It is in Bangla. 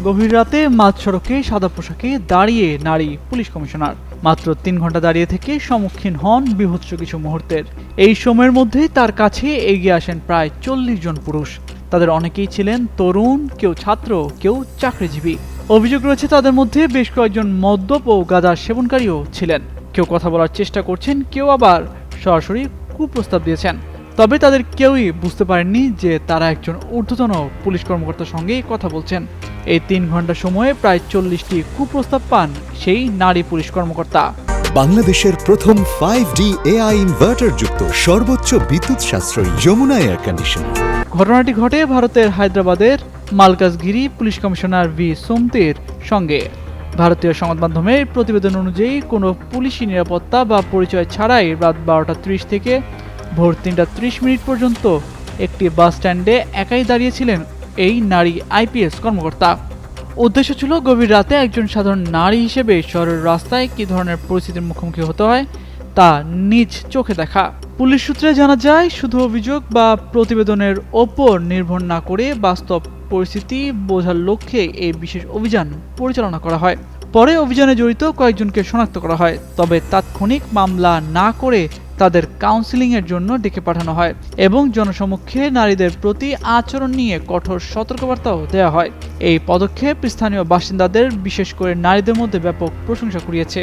গভীর রাতে মাঝ সড়কে সাদা পোশাকে দাঁড়িয়ে নারী পুলিশ কমিশনার মাত্র ৩ ঘন্টা দাঁড়িয়ে থেকে সম্মুখীন হন বীভৎস কিছু মুহূর্তের। এই সময়ের মধ্যেই তার কাছে এগিয়ে আসেন প্রায় ৪০ জন পুরুষ। তাদের অনেকেই ছিলেন তরুণ, কেউ ছাত্র, কেউ চাকরিজীবী। অভিযোগ রয়েছে তাদের মধ্যে বেশ কয়েকজন মদ্যপ ও গাঁজা সেবনকারীও ছিলেন। কেউ কথা বলার চেষ্টা করছেন, কেউ আবার সরাসরি কুপ্রস্তাব দিয়েছেন। তবে তাদের কেউই বুঝতে পারেননি যে তারা একজন ঊর্ধ্বতন পুলিশ কর্মকর্তার সঙ্গেই কথা বলছেন। এই ৩ ঘন্টা সময়ে প্রায় ৪০টি কুপ্রস্তাব পান সেই নারী পুলিশ কর্মকর্তা। বাংলাদেশের প্রথম 5D AI ইনভার্টার যুক্ত সর্বোচ্চ বিদ্যুৎ সাশ্রয়ী যমুনা এয়ার কন্ডিশনার। ঘটনাটি ঘটে ভারতের হায়দ্রাবাদের মালকাজগিরি পুলিশ কমিশনার ভি সোমতির সঙ্গে। ভারতীয় সংবাদ মাধ্যমের প্রতিবেদন অনুযায়ী কোনো পুলিশি নিরাপত্তা বা পরিচয় ছাড়াই রাত ১২টা ৩০ থেকে ভোর ৩টা ৩০ পর্যন্ত একটি বাস স্ট্যান্ডে একাই দাঁড়িয়েছিলেন এই নারী আইপিএস কর্মকর্তা। উদ্দেশ্য ছিল গভীর রাতে একজন সাধারণ নারী হিসেবে শহরের রাস্তায় কী ধরনের পরিস্থিতির মুখোমুখি হতে হয় তা নিজ চোখে দেখা। পুলিশ সূত্রে জানা যায়, শুধু অভিযোগ বা প্রতিবেদনের ওপর নির্ভর না করে বাস্তব পরিস্থিতি বোঝার লক্ষ্যে এই বিশেষ অভিযান পরিচালনা করা হয়। পরে অভিযানে জড়িত কয়েকজনকে শনাক্ত করা হয়, তবে তাৎক্ষণিক মামলা না করে তাদের কাউন্সেলিংয়ের জন্য ডেকে পাঠানো হয় এবং জনসমক্ষে নারীদের প্রতি আচরণ নিয়ে কঠোর সতর্কবার্তাও দেওয়া হয়। এই পদক্ষেপ স্থানীয় বাসিন্দাদের, বিশেষ করে নারীদের মধ্যে ব্যাপক প্রশংসা কুড়িয়েছে।